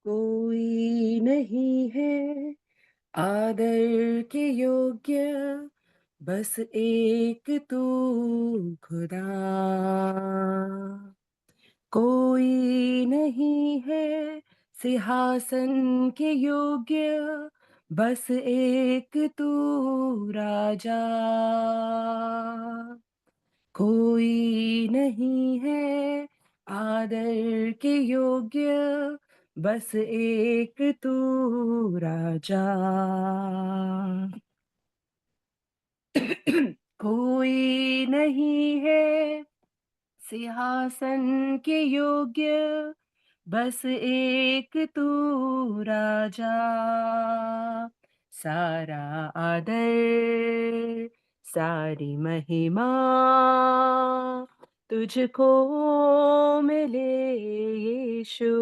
कोई नहीं है आदर के योग्य, बस एक तू खुदा। कोई नहीं है सिंहासन के योग्य, बस एक तू राजा। कोई नहीं है आदर के योग्य, बस एक तू राजा। कोई नहीं है सिंहासन के योग्य, बस एक तू राजा। सारा आदर सारी महिमा तुझको मिले यीशु।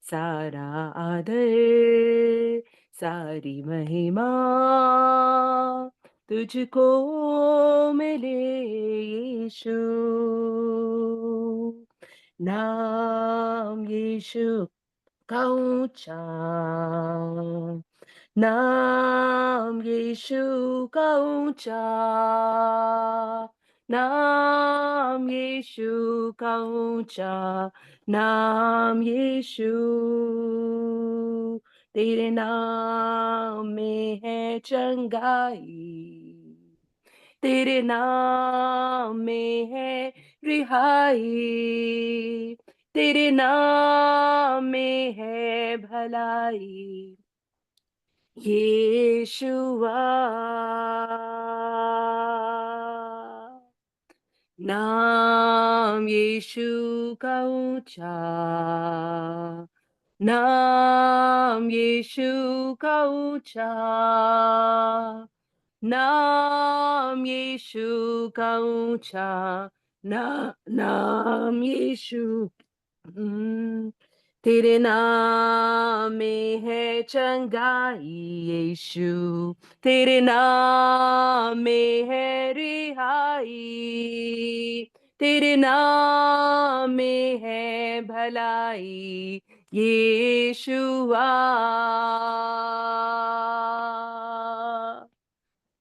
सारा आदर सारी महिमा तुझको मिले यीशु। नाम यीशु का ऊंचा, नाम यीशु का ऊंचा, नाम यीशु का ऊंचा, नाम यीशु। तेरे नाम में है चंगाई, तेरे नाम में है रिहाई, तेरे नाम में है भलाई, यीशुआ। नाम यीशु का ऊंचा, नाम यीशु का ऊंचा, नाम यीशु का ऊंचा, ना नाम यीशु। तेरे नाम में है चंगाई यीशु, तेरे नाम में है रिहाई, तेरे नाम में है भलाई, यीशुआ।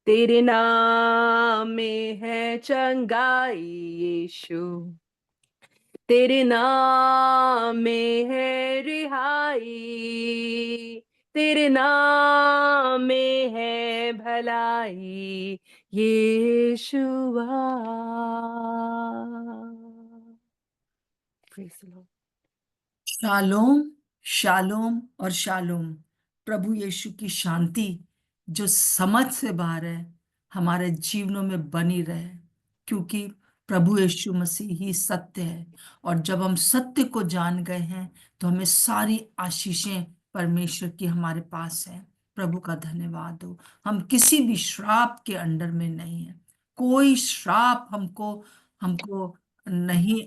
तेरे नाम में है चंगाई यीशु, तेरे नाम में है रिहाई, तेरे नाम में है भलाई, यीशुआ। Praise the Lord. Shalom, shalom और शालोम। प्रभु यीशु की शांति जो समझ से बाहर है हमारे जीवनों में बनी रहे, क्योंकि प्रभु यीशु मसीह ही सत्य है। और जब हम सत्य को जान गए हैं तो हमें सारी आशीषें परमेश्वर की हमारे पास है। प्रभु का धन्यवाद हो। हम किसी भी श्राप के अंडर में नहीं है। कोई श्राप हमको हमको नहीं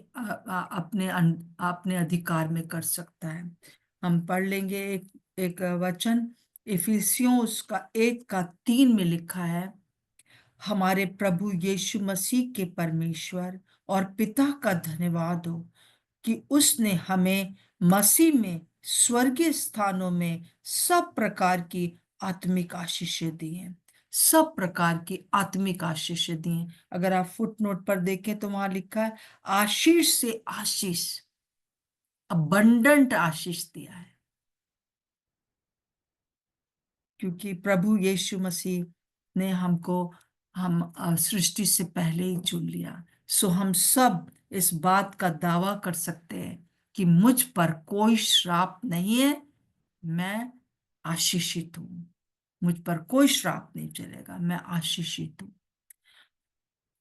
अपने अधिकार में कर सकता है। हम पढ़ लेंगे एक वचन, इफिसियों उसका 1:3 में लिखा है, हमारे प्रभु यीशु मसीह के परमेश्वर और पिता का धन्यवाद हो कि उसने हमें मसीह में स्वर्गीय स्थानों में सब प्रकार की आत्मिक आशीषें दी हैं। सब प्रकार की आत्मिक आशीषें दी हैं। अगर आप फुटनोट पर देखें तो वहां लिखा है आशीष से आशीष, अबंडेंट आशीष दिया है, क्योंकि प्रभु यीशु मसीह ने हमको सृष्टि से पहले ही चुन लिया। सो हम सब इस बात का दावा कर सकते हैं कि मुझ पर कोई श्राप नहीं है, मैं आशीषित हूं। मुझ पर कोई श्राप नहीं चलेगा, मैं आशीषित हूं।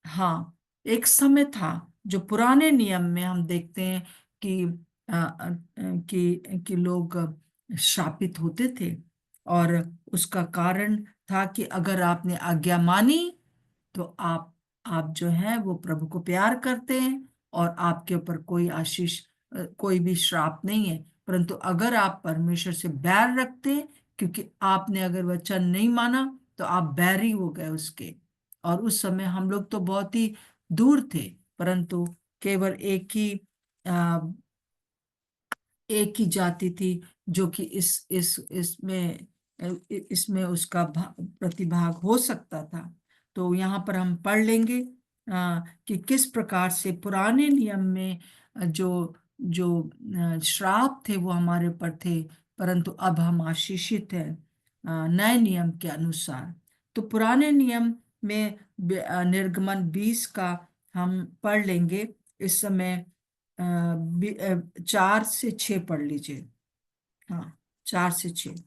हाँ, एक समय था जो पुराने नियम में हम देखते हैं कि कि लोग श्रापित होते थे, और उसका कारण था कि अगर आपने आज्ञा मानी तो आप जो है वो प्रभु को प्यार करते हैं और आपके ऊपर कोई आशीष कोई भी श्राप नहीं है। परंतु अगर आप परमेश्वर से बैर रखते हैं, क्योंकि आपने अगर वचन नहीं माना तो आप बैरी हो गए उसके। और उस समय हम लोग तो बहुत ही दूर थे, परंतु केवल एक ही एक ही जाति थी, जो कि इसमें उसका प्रतिभाग हो सकता था। तो यहाँ पर हम पढ़ लेंगे कि किस प्रकार से पुराने नियम में जो जो श्राप थे वो हमारे ऊपर थे, परंतु अब हम आशीषित हैं नए नियम के अनुसार। तो पुराने नियम में निर्गमन 20 का हम पढ़ लेंगे इस समय। 4 से 6 पढ़ लीजिए। हाँ, 4 से 6।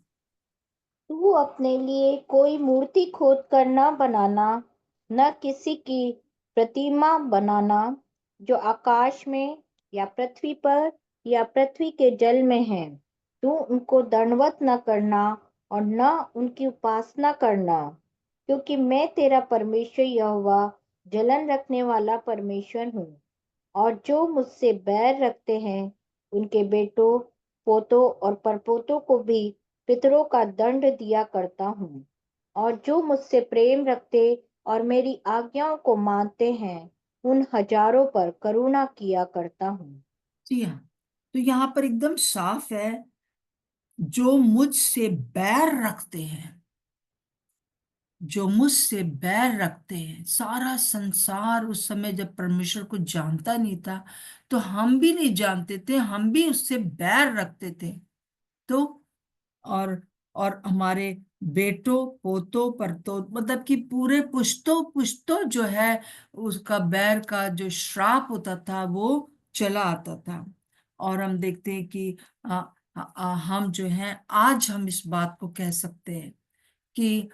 तू अपने लिए कोई मूर्ति खोद कर न बनाना, न किसी की प्रतिमा बनाना जो आकाश में या पृथ्वी पर या पृथ्वी के जल में है। तू उनको दंडवत न करना और न उनकी उपासना करना, क्योंकि मैं तेरा परमेश्वर यहोवा जलन रखने वाला परमेश्वर हूँ। और जो मुझसे बैर रखते हैं उनके बेटों, पोतों और परपोतों को भी पितरों का दंड दिया करता हूँ। और जो मुझसे प्रेम रखते और मेरी आज्ञाओं को मानते हैं उन हजारों पर करुणा किया करता हूँ। जी हाँ, तो यहाँ पर एकदम साफ है, जो मुझसे बैर रखते हैं, जो मुझसे बैर रखते हैं। सारा संसार उस समय जब परमेश्वर को जानता नहीं था, तो हम भी नहीं जानते थे, हम भी उससे बैर रखते थे। तो और हमारे बेटों पोतों पर, तो मतलब कि पूरे पुश्तों पुश्तों जो है, उसका बैर का जो श्राप होता था वो चला आता था। और हम देखते हैं कि हम जो हैं, आज हम इस बात को कह सकते हैं कि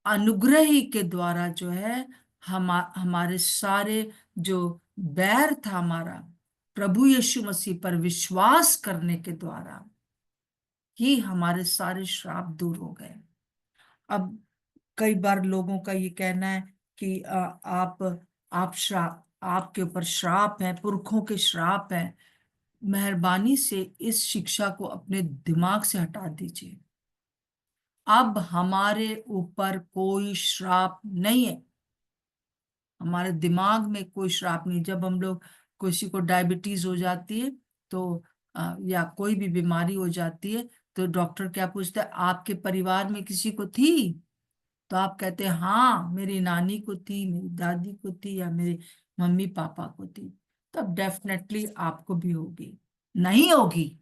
अनुग्रह ही के द्वारा जो है, हमारे सारे जो बैर था हमारा, प्रभु यीशु मसीह पर विश्वास करने के द्वारा ही हमारे सारे श्राप दूर हो गए। अब कई बार लोगों का ये कहना है कि आप श्राप, आपके ऊपर श्राप है, पुरखों के श्राप है। मेहरबानी से इस शिक्षा को अपने दिमाग से हटा दीजिए। अब हमारे ऊपर कोई श्राप नहीं है, हमारे दिमाग में कोई श्राप नहीं। जब हम लोग, किसी को डायबिटीज हो जाती है, तो या कोई भी बीमारी हो जाती है, तो डॉक्टर क्या पूछता है, आपके परिवार में किसी को थी? तो आप कहते हैं हाँ, मेरी नानी को थी, मेरी दादी को थी, या मेरे मम्मी पापा को थी। तब डेफिनेटली आपको भी होगी, नहीं होगी।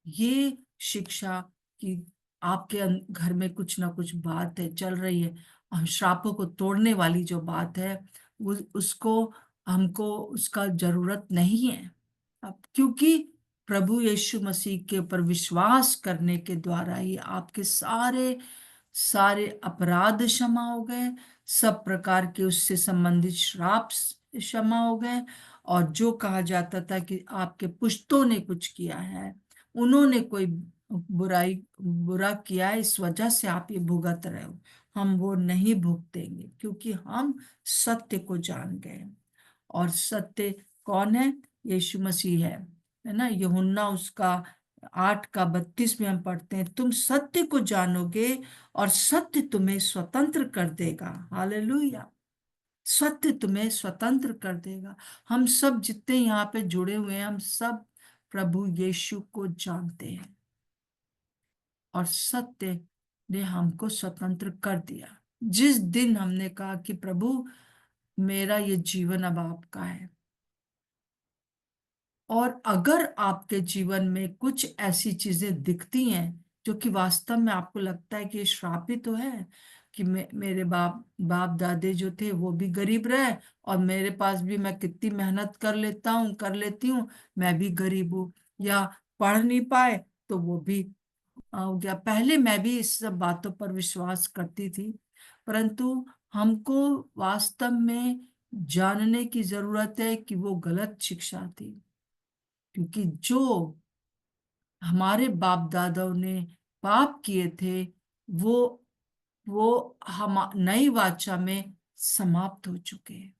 ये शिक्षा कि आपके घर में कुछ ना कुछ बात है, चल रही है, श्रापों को तोड़ने वाली जो बात है, उसको, हमको उसका जरूरत नहीं है। अब क्योंकि प्रभु यीशु मसीह के ऊपर विश्वास करने के द्वारा ही आपके सारे सारे अपराध क्षमा हो गए, सब प्रकार के उससे संबंधित श्राप क्षमा हो गए। और जो कहा जाता था कि आपके पुश्तों ने कुछ किया है, उन्होंने कोई बुरा किया है, इस वजह से आप ये भुगत रहे हो, हम वो नहीं भुगतेंगे, क्योंकि हम सत्य को जान गए। और सत्य कौन है? यीशु मसीह है ना। यूहन्ना उसका 8 का 32 में हम पढ़ते हैं, तुम सत्य को जानोगे और सत्य तुम्हें स्वतंत्र कर देगा। हालेलुया। सत्य तुम्हें स्वतंत्र कर देगा। हम सब जितने यहाँ पे जुड़े हुए हैं, हम सब प्रभु यीशु को जानते हैं, और सत्य ने हमको स्वतंत्र कर दिया। जिस दिन हमने कहा कि प्रभु, मेरा ये जीवन अब आपका है, और अगर आपके जीवन में कुछ ऐसी चीजें दिखती हैं जो कि वास्तव में आपको लगता है कि ये श्रापित तो है, कि मेरे बाप दादे जो थे वो भी गरीब रहे, और मेरे पास भी, मैं कितनी मेहनत कर लेती हूँ, मैं भी गरीब हूँ, या पढ़ नहीं पाए तो वो भी हो गया। पहले मैं भी इस सब बातों पर विश्वास करती थी, परंतु हमको वास्तव में जानने की जरूरत है कि वो गलत शिक्षा थी। क्योंकि जो हमारे बाप दादाओं ने पाप किए थे, वो वो हम नई वाचा में समाप्त हो चुके हैं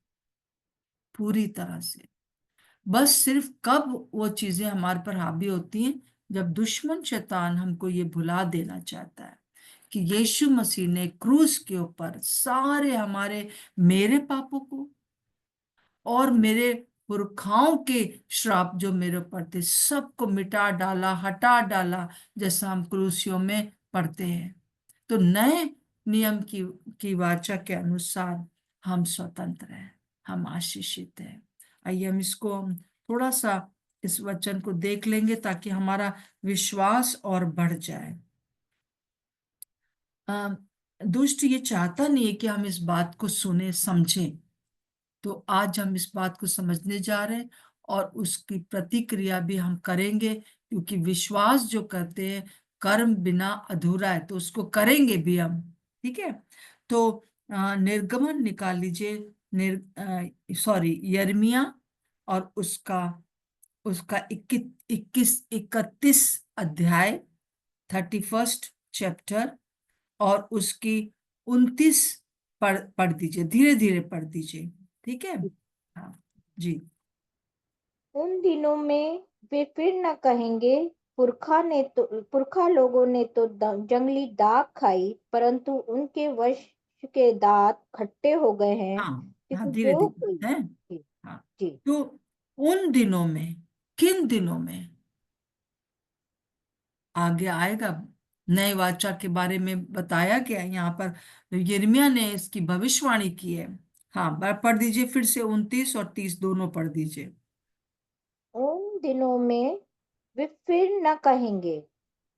पूरी तरह से। बस सिर्फ कब वो चीजें हमारे पर हावी होती हैं, जब दुश्मन शैतान हमको ये भुला देना चाहता है कि यीशु मसीह ने क्रूस के ऊपर सारे हमारे, मेरे पापों को और मेरे पुरखाओं के श्राप जो मेरे ऊपर थे सबको मिटा डाला, हटा डाला, जैसा हम क्रूसियों में पढ़ते हैं। तो नए नियम की वाचा के अनुसार हम स्वतंत्र हैं, हम आशीषित हैं। आइए हम थोड़ा सा इस वचन को देख लेंगे ताकि हमारा विश्वास और बढ़ जाए। दुष्ट ये चाहता नहीं है कि हम इस बात को सुने समझें, तो आज हम इस बात को समझने जा रहे हैं और उसकी प्रतिक्रिया भी हम करेंगे, क्योंकि विश्वास जो करते हैं कर्म बिना अधूरा है, तो उसको करेंगे भी हम। ठीक है, तो निर्गमन निकाल लीजिए, यिर्मयाह और उसका उसका 31 अध्याय, 31 चैप्टर, और उसकी 29 पढ़ दीजिए, धीरे धीरे पढ़ दीजिए। ठीक है, हाँ जी। उन दिनों में वे फिर न कहेंगे, पुरखा लोगों ने तो जंगली दाख खाई, परंतु उनके वंश के दांत खट्टे हो गए हैं। हाँ हाँ, क्योंकि धीरे जो धीरे कोई है। जी हाँ, जी तो उन दिनों में, किन दिनों में, आगे आएगा। नए वाचा के बारे में बताया गया है यहाँ पर, यिर्मयाह ने इसकी भविष्यवाणी की है। हाँ, पढ़ दीजिए फिर से, 29 और 30 दोनों पढ़ दीजिए। उन दिनों में वे फिर न कहेंगे,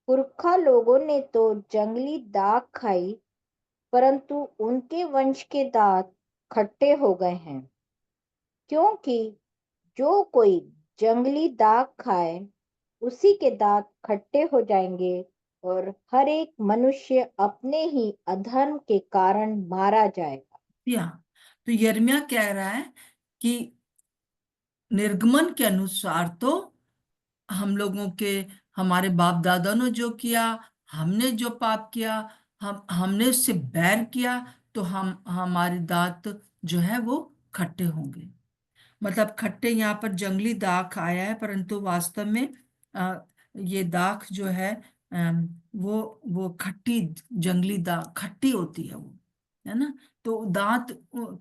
पुरखा लोगों ने तो जंगली दाख खाई, परंतु उनके वंश के दांत खट्टे हो गए हैं। क्योंकि जो कोई जंगली दाख खाए, उसी के दांत खट्टे हो जाएंगे, और हर एक मनुष्य अपने ही अधर्म के कारण मारा जाएगा। या तो यिर्मयाह कह रहा है कि निर्गमन के अनुसार तो हम लोगों के, हमारे बाप दादा ने जो किया, हमने जो पाप किया, हमने उससे बैर किया, तो हमारे दांत जो है वो खट्टे होंगे। मतलब खट्टे, यहाँ पर जंगली दाख आया है, परंतु वास्तव में ये दाख जो है, वो खट्टी, जंगली दाख खट्टी होती है वो, है ना। तो दांत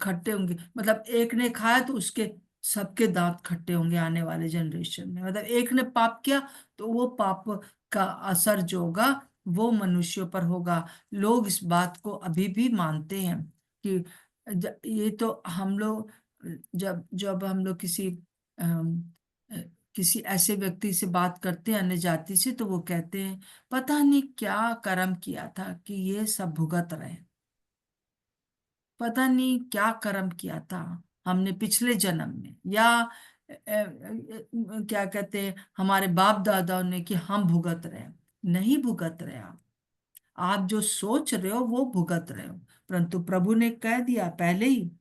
खट्टे होंगे, मतलब एक ने खाया तो उसके सबके दांत खट्टे होंगे आने वाले जनरेशन में। मतलब एक ने पाप किया तो वो पाप का असर जो होगा वो मनुष्यों पर होगा। लोग इस बात को अभी भी मानते हैं कि ये तो हम लोग, जब जब हम लोग अ, किसी ऐसे व्यक्ति से बात करते हैं अन्य जाति से, तो वो कहते हैं पता नहीं क्या कर्म किया था कि ये सब भुगत रहे, पता नहीं क्या कर्म किया था हमने पिछले जन्म में, या क्या कहते हैं हमारे बाप दादाओं ने कि हम भुगत रहे हैं। नहीं भुगत रहे आप जो सोच रहे हो वो भुगत रहे हो। परंतु प्रभु ने कह दिया पहले ही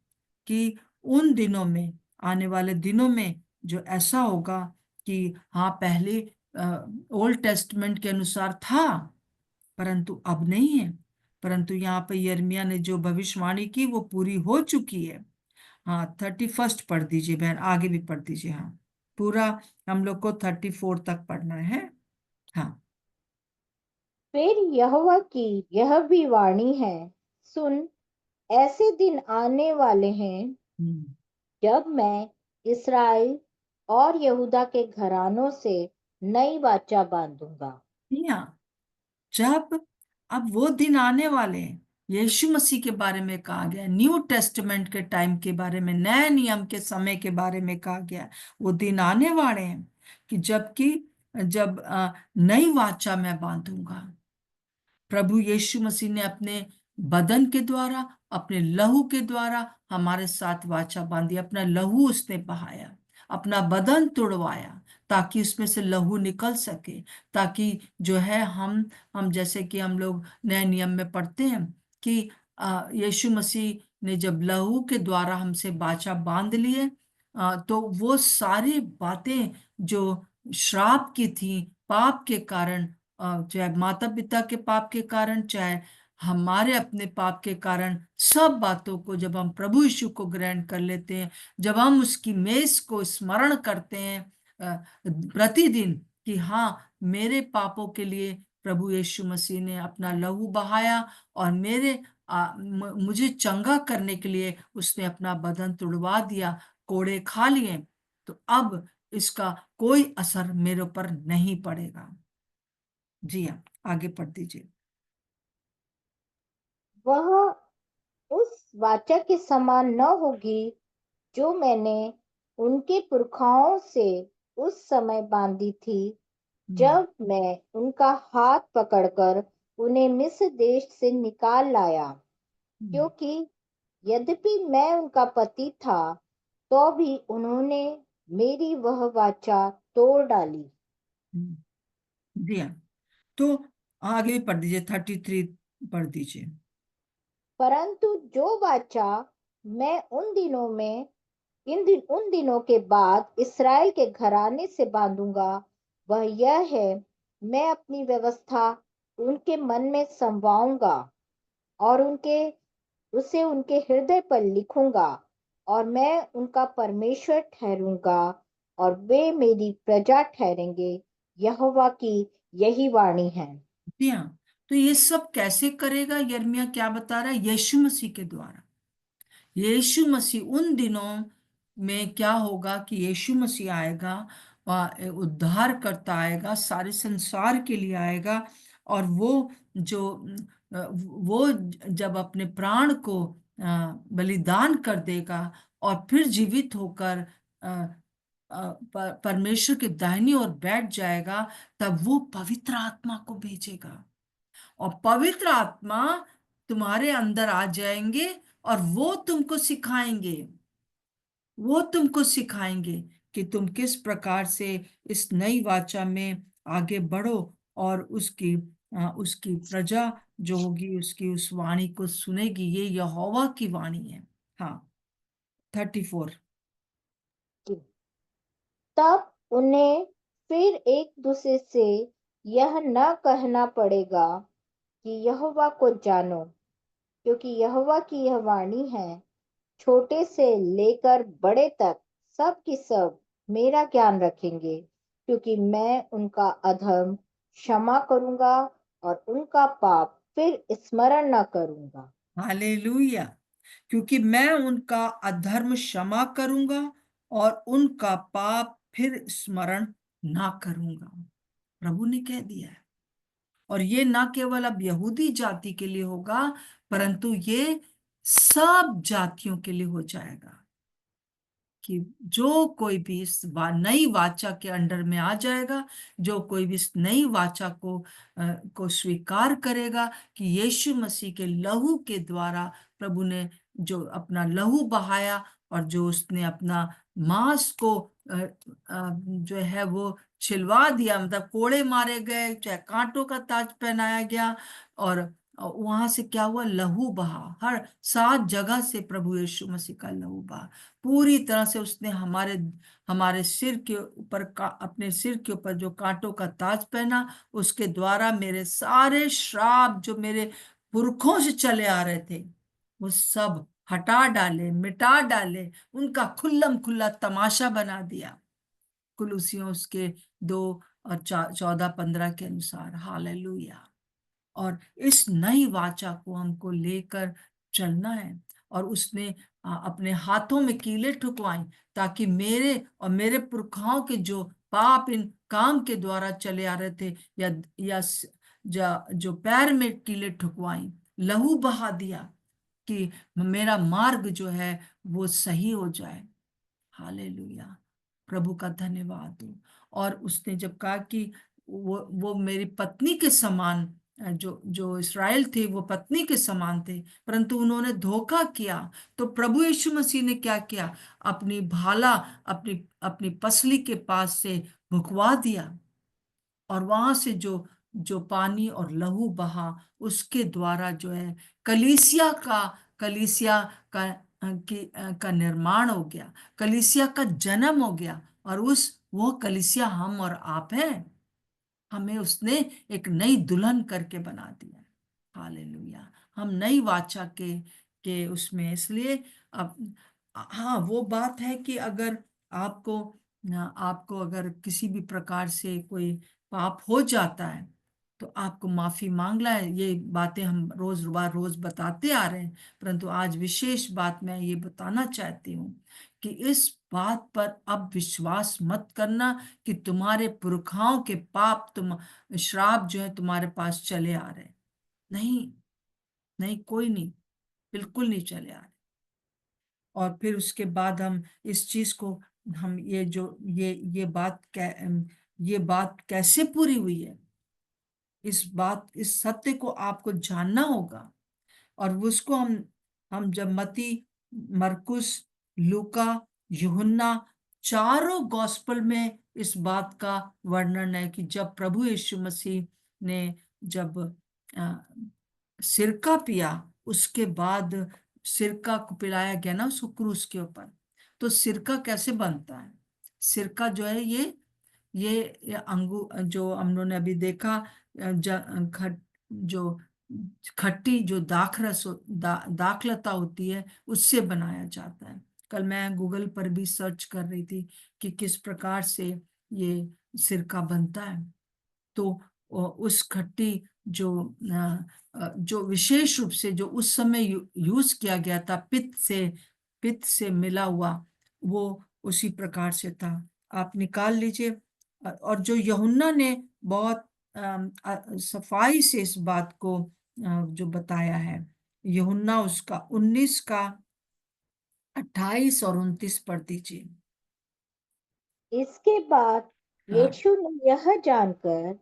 कि उन दिनों में, आने वाले दिनों में जो ऐसा होगा कि हाँ, पहले ओल्ड टेस्टमेंट के अनुसार था, परंतु अब नहीं है। परंतु यहाँ पे यिर्मयाह ने जो भविष्यवाणी की वो पूरी हो चुकी है। हाँ, 31 पढ़ दीजिए बहन, आगे भी पढ़ दीजिए। हाँ, पूरा हम लोग को 34 तक पढ़ना है। हाँ। फिर यहोवा की यह भी वाणी है, सुन, ऐसे दिन आने वाले हैं हम्म। जब मैं इस्राएल और यहूदा के घरानों से नई वाचा बांधूंगा। यहाँ जब, अब वो दिन आने वाले हैं, यीशु मसीह के बारे में कहा गया, न्यू टेस्टमेंट के टाइम के बारे में, नए नियम के समय के बारे में कहा गया। वो दिन आने वाले हैं कि जब नई वाचा मैं बांधूंगा। प्रभु यीशु मसीह ने अपने बदन के द्वारा, अपने लहू के द्वारा हमारे साथ वाचा बांधी। अपना लहू उसने बहाया, अपना बदन तुड़वाया, ताकि उसमें से लहू निकल सके, ताकि जो है हम जैसे कि हम लोग नए नियम में पढ़ते हैं कि यीशु मसीह ने जब लहू के द्वारा हमसे वाचा बांध लिए, तो वो सारी बातें जो श्राप की थी पाप के कारण, चाहे माता पिता के पाप के कारण, चाहे हमारे अपने पाप के कारण, सब बातों को जब हम प्रभु यीशु को ग्रहण कर लेते हैं, जब हम उसकी मेज को स्मरण करते हैं प्रतिदिन कि हाँ, मेरे पापों के लिए प्रभु यीशु मसीह ने अपना लहू बहाया, और मुझे चंगा करने के लिए उसने अपना बदन तुड़वा दिया, कोड़े खा लिए, तो अब इसका कोई असर मेरे ऊपर नहीं पड़ेगा। जी हाँ, आगे पढ़ दीजिए। वह उस वाचा के समान न होगी जो मैंने उनके पुरखाओं से उस समय बांधी थी, हम्म, जब मैं उनका हाथ पकड़कर उन्हें मिस्र देश से निकाल लाया। हम्म, क्योंकि यद्यपि मैं उनका पति था, तो भी उन्होंने मेरी वह वाचा तोड़ डाली। हम्म। जी हाँ, तो आगे भी पढ़ दीजिए, 33 पढ़ दीजिए। परंतु जो वाचा मैं उन दिनों के बाद इस्राएल के घराने से बांधूंगा, वह यह है, मैं अपनी व्यवस्था उनके मन में समवाऊंगा और उसे उनके हृदय पर लिखूंगा, और मैं उनका परमेश्वर ठहरूंगा और वे मेरी प्रजा ठहरेंगे। यहोवा की यही वाणी है। जी हाँ, तो ये सब कैसे करेगा? यिर्मयाह क्या बता रहा है? यीशु मसीह के द्वारा। यीशु मसीह उन दिनों में क्या होगा कि यीशु मसीह आएगा, उद्धार करता आएगा, सारे संसार के लिए आएगा। और वो जब अपने प्राण को बलिदान कर देगा और फिर जीवित होकर परमेश्वर के दाहिनी ओर बैठ जाएगा, तब वो पवित्र आत्मा को भेजेगा और पवित्र आत्मा तुम्हारे अंदर आ जाएंगे और वो तुमको सिखाएंगे कि तुम किस प्रकार से इस नई वाचा में आगे बढ़ो और उसकी प्रजा जो होगी उसकी उस वाणी को सुनेगी। ये यहोवा की वाणी है। हाँ, 34। तब उन्हें फिर एक दूसरे से यह न कहना पड़ेगा कि यहोवा को जानो, क्योंकि यहोवा की यह वाणी है, छोटे से लेकर बड़े तक सब की सब मेरा ज्ञान रखेंगे, क्योंकि मैं उनका अधर्म क्षमा करूंगा और उनका पाप फिर स्मरण न करूंगा। हालेलुया। क्योंकि मैं उनका अधर्म क्षमा करूंगा और उनका पाप फिर स्मरण ना करूंगा। प्रभु ने कह दिया है। और ये ना केवल अब यहूदी जाति के लिए होगा, परंतु ये सब जातियों के लिए हो जाएगा कि जो कोई भी इस नई वाचा के अंडर में आ जाएगा, जो कोई भी इस नई वाचा को स्वीकार करेगा कि यीशु मसीह के लहू के द्वारा प्रभु ने जो अपना लहू बहाया और जो उसने अपना मांस को जो है वो छिलवा दिया, मतलब कोड़े मारे गए, चाहे कांटों का ताज पहनाया गया, और वहां से क्या हुआ? लहू बहा। हर 7 जगह से प्रभु यीशु मसीह का लहू बहा। पूरी तरह से उसने हमारे हमारे सिर के ऊपर अपने सिर के ऊपर जो कांटों का ताज पहना, उसके द्वारा मेरे सारे श्राप जो मेरे पुरखों से चले आ रहे थे, वो सब हटा डाले, मिटा डाले, उनका खुल्लम खुल्ला तमाशा बना दिया। कुलुसियों उसके 2 और 14 15 के अनुसार। हालेलुया। और इस नई वाचा को हमको लेकर चलना है। और उसने अपने हाथों में कीले ठुकवाई, ताकि मेरे और मेरे पुरखाओं के जो पाप इन काम के द्वारा चले आ रहे थे, या जो पैर में कीले ठुकवाई, लहू बहा दिया कि मेरा मार्ग जो है वो सही हो जाए। हालेलुया। प्रभु का धन्यवाद हो। और उसने जब कहा कि वो मेरी पत्नी के समान, जो जो इस्राएल थे वो पत्नी के समान थे, परंतु उन्होंने धोखा किया, तो प्रभु यीशु मसीह ने क्या किया? अपनी भाला अपनी अपनी पसली के पास से भुकवा दिया, और वहां से जो जो पानी और लहू बहा, उसके द्वारा जो है कलीसिया का निर्माण हो गया, कलीसिया का जन्म हो गया। और वो कलीसिया हम और आप हैं। हमें उसने एक नई दुल्हन करके बना दिया है। हालेलुया। हम नई वाचा के उसमें, इसलिए अब हाँ, वो बात है कि अगर आपको आपको अगर किसी भी प्रकार से कोई पाप हो जाता है, तो आपको माफी मांगना है। ये बातें हम रोज बताते आ रहे हैं, परंतु आज विशेष बात मैं ये बताना चाहती हूँ कि इस बात पर अब विश्वास मत करना कि तुम्हारे पुरखाओं के पाप, तुम श्राप जो है तुम्हारे पास चले आ रहे हैं। नहीं, नहीं, कोई नहीं, बिल्कुल नहीं चले आ रहे। और फिर उसके बाद हम इस चीज को, हम ये जो ये बात कैसे पूरी हुई है, इस सत्य को आपको जानना होगा। और उसको हम जब मती, मरकुस, लूका, यूहन्ना, चारों गॉस्पल में इस बात का वर्णन है कि जब प्रभु यीशु मसीह ने जब अ, सिरका पिया, उसके बाद सिरका को पिलाया गया ना उसको क्रूस के ऊपर। तो सिरका कैसे बनता है? सिरका जो है ये अंगू जो हम लोगों ने अभी देखा, जो खट्टी जो दाखलता होती है, उससे बनाया जाता है। कल मैं गूगल पर भी सर्च कर रही थी कि किस प्रकार से ये सिरका बनता है। तो उस खट्टी जो विशेष रूप से जो उस समय यूज किया गया था, पित्त से मिला हुआ, वो उसी प्रकार से था। आप निकाल लीजिए। और जो यूहन्ना ने बहुत सफाई से इस बात को जो बताया है, यूहन्ना उसका 19 का 28 और 29 पढ़ दीजिए। इसके बाद हाँ। यीशु ने यह जानकर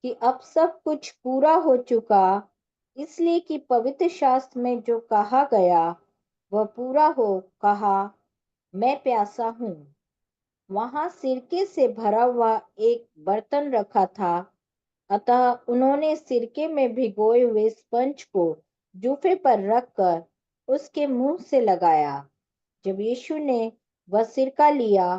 कि अब सब कुछ पूरा हो चुका, इसलिए कि पवित्र शास्त्र में जो कहा गया वह पूरा हो, कहा, मैं प्यासा हूँ। वहां सिरके से भरा हुआ एक बर्तन रखा था। अतः उन्होंने सिरके में भिगोए हुए स्पंज को जूफे पर रखकर उसके मुंह से लगाया। जब यीशु ने वह सिरका लिया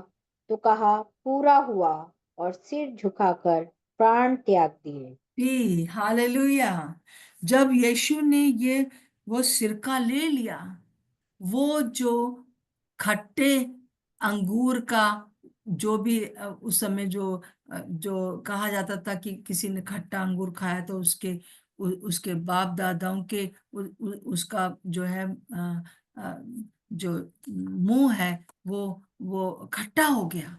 तो कहा, पूरा हुआ, और सिर झुकाकर प्राण त्याग दिए। हालेलुया। जब यीशु ने वो सिरका ले लिया, वो जो खट्टे अंगूर का, जो भी उस समय जो कहा जाता था कि किसी ने खट्टा अंगूर खाया तो उसके बाप दादाओं के उसका जो है जो मुंह है, वो खट्टा हो गया।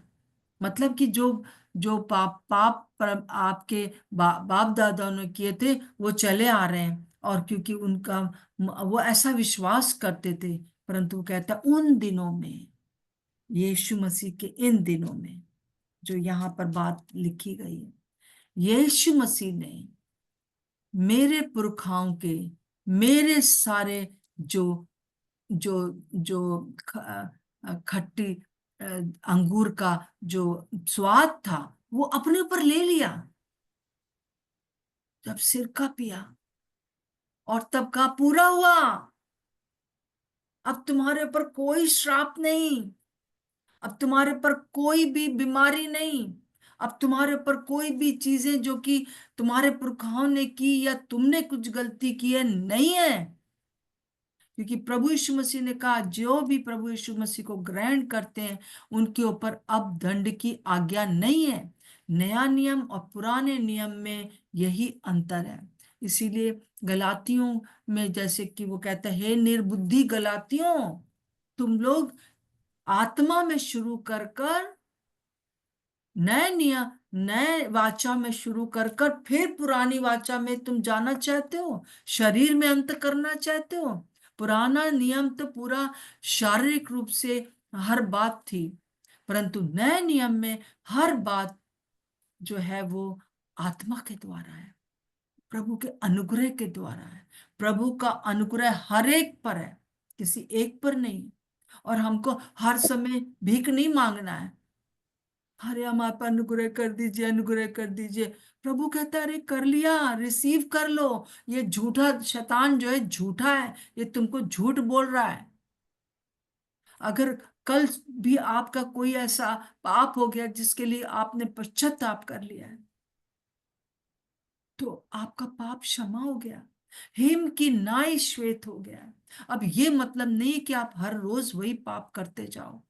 मतलब कि जो जो पाप पाप पर आपके बाप दादाओं ने किए थे वो चले आ रहे हैं। और क्योंकि उनका वो ऐसा विश्वास करते थे, परंतु वो कहता है उन दिनों में, यीशु मसीह के इन दिनों में, जो यहाँ पर बात लिखी गई है, यीशु मसीह ने मेरे पुरखाओं के, मेरे सारे जो जो जो खट्टी अंगूर का जो स्वाद था, वो अपने ऊपर ले लिया जब सिरका पिया। और तब का पूरा हुआ। अब तुम्हारे ऊपर कोई श्राप नहीं, अब तुम्हारे ऊपर कोई भी बीमारी नहीं, अब तुम्हारे ऊपर कोई भी चीजें जो कि तुम्हारे पुरखाओं ने की या तुमने कुछ गलती की है, नहीं है। क्योंकि प्रभु यीशु मसीह ने कहा, जो भी प्रभु यीशु मसीह को ग्रहण करते हैं उनके ऊपर अब दंड की आज्ञा नहीं है। नया नियम और पुराने नियम में यही अंतर है। इसीलिए गलातियों में जैसे कि वो कहता है, हे निर्बुद्धि गलातियों, तुम लोग आत्मा में शुरू कर कर नए नियम, नए वाचा में शुरू कर कर फिर पुरानी वाचा में तुम जाना चाहते हो, शरीर में अंत करना चाहते हो। पुराना नियम तो पूरा शारीरिक रूप से हर बात थी, परंतु नए नियम में हर बात जो है वो आत्मा के द्वारा है, प्रभु के अनुग्रह के द्वारा है। प्रभु का अनुग्रह हर एक पर है, किसी एक पर नहीं। और हमको हर समय भीख नहीं मांगना है, अरे हमारे पर अनुग्रह कर दीजिए, अनुग्रह कर दीजिए। प्रभु कहता है, अरे कर लिया, रिसीव कर लो। ये झूठा शैतान जो है झूठा है, ये तुमको झूठ बोल रहा है। अगर कल भी आपका कोई ऐसा पाप हो गया जिसके लिए आपने पश्चाताप कर लिया है, तो आपका पाप क्षमा हो गया, हिम की नाई श्वेत हो गया है। अब ये मतलब नहीं कि आप हर रोज वही पाप करते जाओ।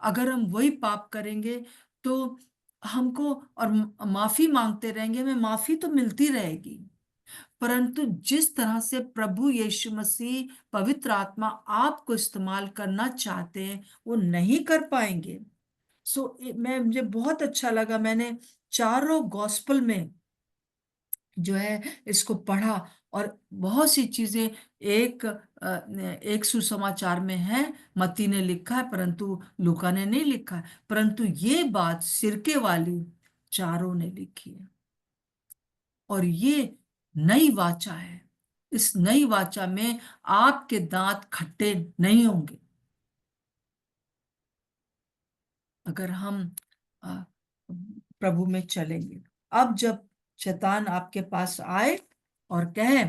अगर हम वही पाप करेंगे तो हमको और माफी मांगते रहेंगे, हमें माफी तो मिलती रहेगी, परंतु जिस तरह से प्रभु यीशु मसीह पवित्र आत्मा आपको इस्तेमाल करना चाहते हैं वो नहीं कर पाएंगे। मुझे बहुत अच्छा लगा, मैंने चारों गॉस्पल में जो है इसको पढ़ा, और बहुत सी चीजें एक सुसमाचार में है, मत्ती ने लिखा है परंतु लूका ने नहीं लिखा है, परंतु ये बात सिरके वाली चारों ने लिखी है। और ये नई वाचा है, इस नई वाचा में आपके दांत खट्टे नहीं होंगे अगर हम अ, प्रभु में चलेंगे। अब जब शैतान आपके पास आए और कहे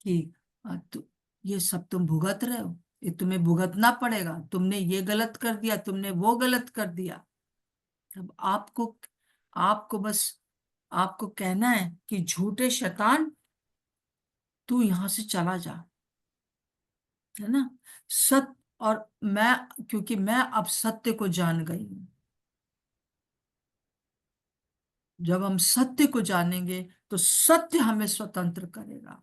कि ये सब तुम भुगत रहे हो, ये तुम्हें भुगतना पड़ेगा, तुमने ये गलत कर दिया, तुमने वो गलत कर दिया, तब आपको बस आपको कहना है कि झूठे शैतान तू यहां से चला जा, है ना। सत्य, और मैं, क्योंकि मैं अब सत्य को जान गई हूं। जब हम सत्य को जानेंगे तो सत्य हमें स्वतंत्र करेगा।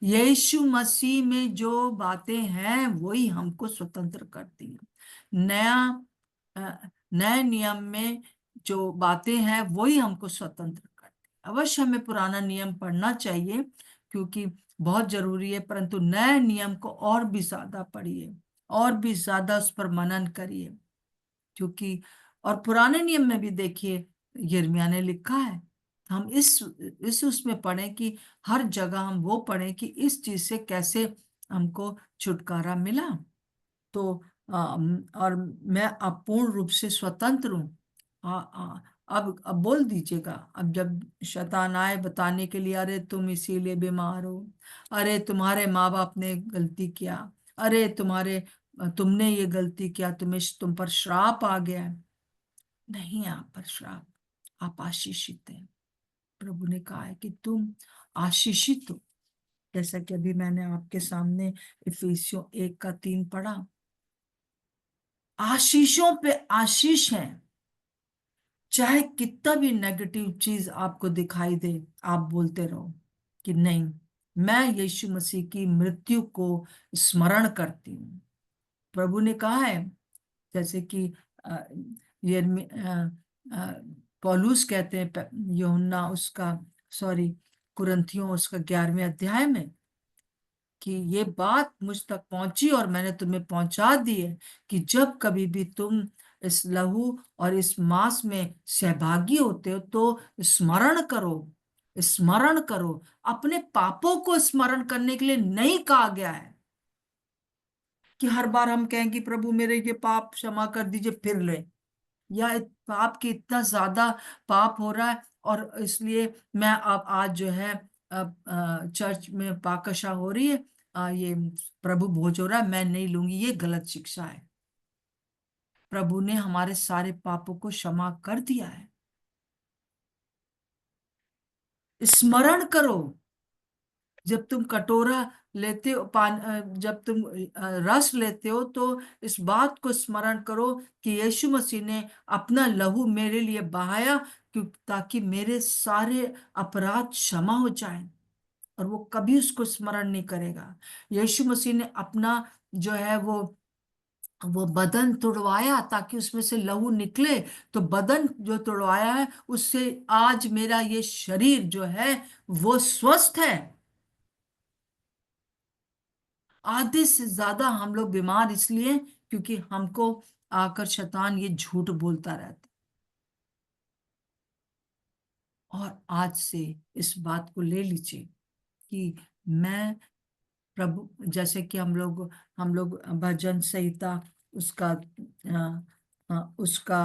यीशु मसीह में जो बातें हैं वही हमको स्वतंत्र करती हैं। नए नियम में जो बातें हैं वही हमको स्वतंत्र करती हैं। अवश्य हमें पुराना नियम पढ़ना चाहिए क्योंकि बहुत जरूरी है, परंतु नए नियम को और भी ज्यादा पढ़िए, और भी ज्यादा उस पर मनन करिए, क्योंकि और पुराने नियम में भी देखिए यिर्मयाह ने लिखा है। हम इस उसमें पढ़ें कि हर जगह हम वो पढ़ें कि इस चीज से कैसे हमको छुटकारा मिला। तो और मैं अब पूर्ण रूप से स्वतंत्र हूँ। अब बोल दीजिएगा, अब जब शैतान आए बताने के लिए, अरे तुम इसीलिए बीमार हो, अरे तुम्हारे माँ बाप ने गलती किया, अरे तुमने ये गलती किया, तुम पर श्राप आ गया है। नहीं आप पर श्राप, आप आशीषित हैं। प्रभु ने कहा है कि तुम आशीषित हो, जैसा कि अभी मैंने आपके सामने इफिसियों 1:3 पढ़ा। आशीषों पे आशीष है। चाहे कितना भी नेगेटिव चीज आपको दिखाई दे, आप बोलते रहो कि नहीं, मैं यीशु मसीह की मृत्यु को स्मरण करती हूँ। प्रभु ने कहा है, जैसे कि अ, पौलुस कहते हैं यूहन्ना उसका सॉरी कुरिन्थियों उसका 11वें अध्याय में, कि ये बात मुझ तक पहुंची और मैंने तुम्हें पहुंचा दी है कि जब कभी भी तुम इस लहू और इस मांस में सहभागी होते हो तो स्मरण करो, स्मरण करो। अपने पापों को स्मरण करने के लिए नहीं कहा गया है कि हर बार हम कहें कि प्रभु मेरे ये पाप क्षमा कर दीजिए फिर ले, या पाप की इतना ज्यादा पाप हो रहा है और इसलिए मैं अब आज जो है अब चर्च में पाकशा हो रही है, ये प्रभु भोज हो रहा है, मैं नहीं लूंगी, ये गलत शिक्षा है। प्रभु ने हमारे सारे पापों को क्षमा कर दिया है। स्मरण करो। जब तुम कटोरा लेते हो जब तुम रस लेते हो तो इस बात को स्मरण करो कि यीशु मसीह ने अपना लहू मेरे लिए बहाया, ताकि मेरे सारे अपराध क्षमा हो जाएं। और वो कभी उसको स्मरण नहीं करेगा। यीशु मसीह ने अपना जो है वो बदन तुड़वाया ताकि उसमें से लहू निकले। तो बदन जो तुड़वाया है उससे आज मेरा ये शरीर जो है वो स्वस्थ है। आधे से ज्यादा हम लोग बीमार इसलिए क्योंकि हमको आकर शैतान ये झूठ बोलता रहता। और आज से इस बात को ले लीजिए कि मैं प्रभु, जैसे कि हम लोग भजन संहिता उसका उसका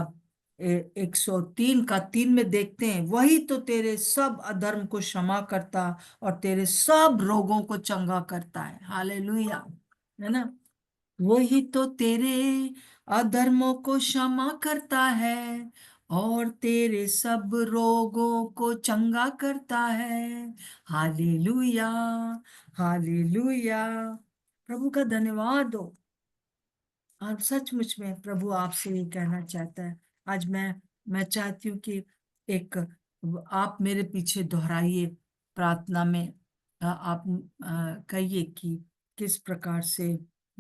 103:3 में देखते हैं, वही तो तेरे सब अधर्म को क्षमा करता और तेरे सब रोगों को चंगा करता है। हालेलुया, है ना। वही तो तेरे अधर्मों को क्षमा करता है और तेरे सब रोगों को चंगा करता है। Hallelujah, hallelujah. प्रभु का धन्यवाद हो। और सचमुच में प्रभु आपसे ये कहना चाहता है। आज मैं चाहती हूँ कि एक आप मेरे पीछे दोहराइए प्रार्थना में। आप कहिए कि किस प्रकार से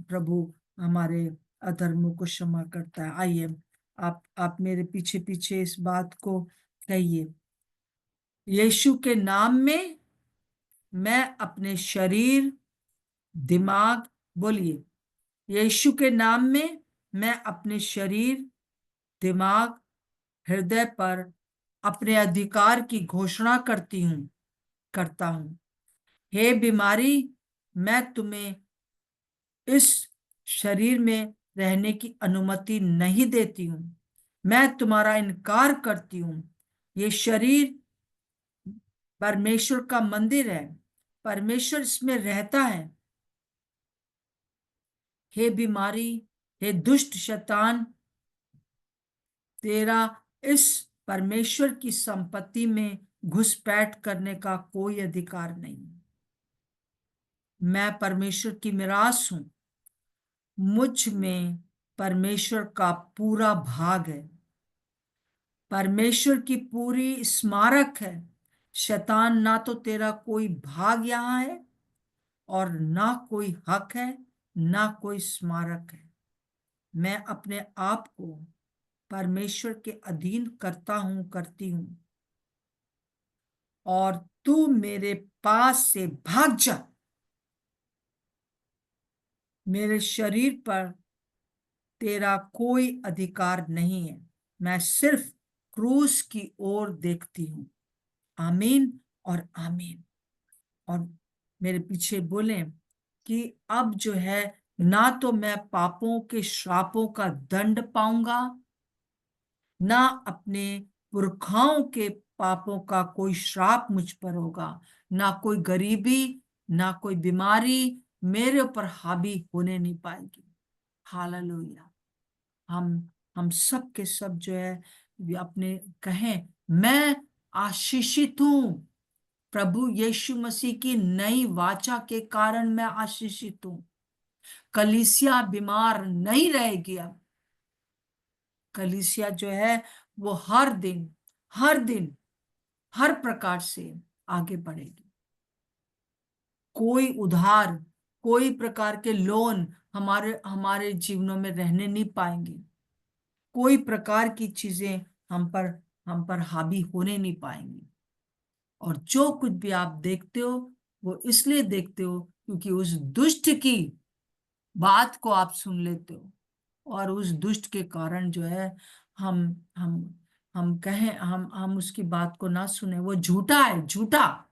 प्रभु हमारे अधर्मों को क्षमा करता है। आइए आप मेरे पीछे पीछे इस बात को कहिए। यीशु के नाम में मैं अपने शरीर, दिमाग, बोलिए, यीशु के नाम में मैं अपने शरीर, दिमाग, हृदय पर अपने अधिकार की घोषणा करता हूं। हे बीमारी, मैं तुम्हें इस शरीर में रहने की अनुमति नहीं देती हूं। मैं तुम्हारा इनकार करती हूं। ये शरीर परमेश्वर का मंदिर है, परमेश्वर इसमें रहता है। हे बीमारी, हे दुष्ट शैतान, तेरा इस परमेश्वर की संपत्ति में घुसपैठ करने का कोई अधिकार नहीं। मैं परमेश्वर की मिरास हूं। मुझ में परमेश्वर का पूरा भाग है, परमेश्वर की पूरी स्मारक है। शैतान, ना तो तेरा कोई भाग यहां है और ना कोई हक है, ना कोई स्मारक है। मैं अपने आप को परमेश्वर के अधीन करती हूं और तू मेरे पास से भाग जा। मेरे शरीर पर तेरा कोई अधिकार नहीं है। मैं सिर्फ क्रूस की ओर देखती हूं। आमीन और आमीन। और मेरे पीछे बोले कि अब जो है, ना तो मैं पापों के श्रापों का दंड पाऊंगा, ना अपने पुरखाओं के पापों का कोई श्राप मुझ पर होगा। ना कोई गरीबी, ना कोई बीमारी मेरे ऊपर हावी होने नहीं पाएगी। हालेलुया। हम सब के सब जो है ये अपने कहें, मैं आशीषित हूं। प्रभु यीशु मसीह की नई वाचा के कारण मैं आशीषित हूं। कलीसिया बीमार नहीं रहेगी। अब कलीसिया जो है वो हर दिन हर प्रकार से आगे बढ़ेगी। कोई उधार, कोई प्रकार के लोन हमारे हमारे जीवनों में रहने नहीं पाएंगे। कोई प्रकार की चीजें हम पर हावी होने नहीं पाएंगी। और जो कुछ भी आप देखते हो वो इसलिए देखते हो क्योंकि उस दुष्ट की बात को आप सुन लेते हो, और उस दुष्ट के कारण जो है हम हम हम कहें, हम उसकी बात को ना सुने। वो झूठा है, झूठा।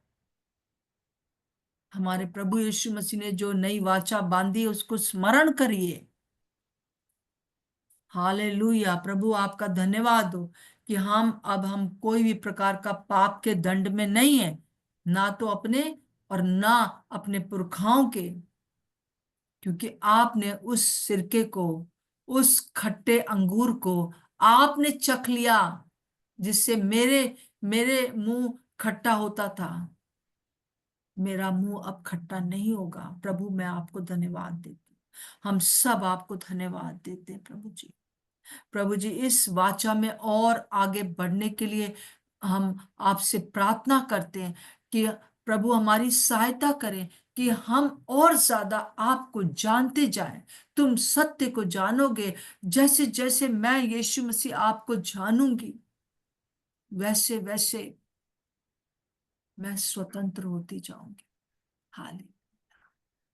हमारे प्रभु यीशु मसीह ने जो नई वाचा बांधी उसको स्मरण करिए। हालेलुया। प्रभु आपका धन्यवाद हो कि हम कोई भी प्रकार का पाप के दंड में नहीं है, ना तो अपने और ना अपने पुरखाओं के। क्योंकि आपने उस सिरके को, उस खट्टे अंगूर को आपने चख लिया, जिससे मेरे मेरे मुंह खट्टा होता था। मेरा मुंह अब खट्टा नहीं होगा। प्रभु मैं आपको धन्यवाद देती हूँ। हम सब आपको धन्यवाद देते हैं प्रभु जी। प्रभु जी, इस वाचा में और आगे बढ़ने के लिए हम आपसे प्रार्थना करते हैं कि प्रभु हमारी सहायता करें कि हम और ज्यादा आपको जानते जाएं। तुम सत्य को जानोगे। जैसे जैसे मैं यीशु मसीह आपको जानूंगी, वैसे वैसे मैं स्वतंत्र होती जाऊंगी। हाले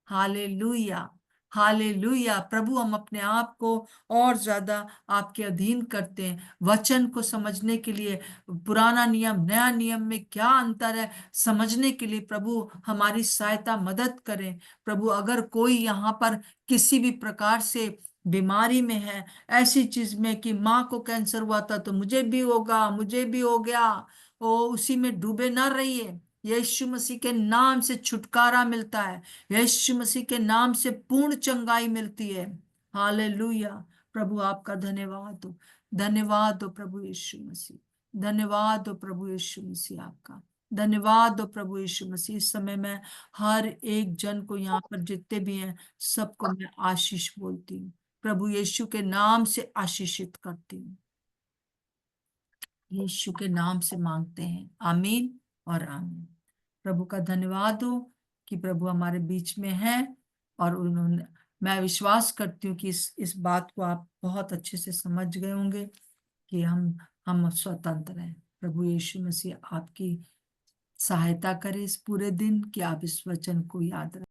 हालेलुया। हालेलुया। प्रभु हम अपने आप को और ज्यादा आपके अधीन करते हैं, वचन को समझने के लिए। पुराना नियम नया नियम में क्या अंतर है समझने के लिए प्रभु हमारी सहायता मदद करें। प्रभु अगर कोई यहाँ पर किसी भी प्रकार से बीमारी में है, ऐसी चीज में कि माँ को कैंसर हुआ था तो मुझे भी होगा, मुझे भी हो गया, ओ उसी में डूबे ना रहिए। यीशु मसीह के नाम से छुटकारा मिलता है। यीशु मसीह के नाम से पूर्ण चंगाई मिलती है। हालेलुया। प्रभु आपका धन्यवाद हो। धन्यवाद हो प्रभु यीशु मसीह। धन्यवाद हो प्रभु यीशु मसीह। आपका धन्यवाद हो प्रभु यीशु मसीह। इस समय मैं हर एक जन को, यहाँ पर जितने भी हैं सबको मैं आशीष बोलती हूँ। प्रभु यीशु के नाम से आशीषित करती हूँ। यीशु के नाम से मांगते हैं, आमीन और आमीन। प्रभु का धन्यवाद हो कि प्रभु हमारे बीच में है, और उन्होंने, मैं विश्वास करती हूँ कि इस बात को आप बहुत अच्छे से समझ गए होंगे कि हम स्वतंत्र हैं। प्रभु यीशु मसीह आपकी सहायता करे इस पूरे दिन कि आप इस वचन को याद रखें।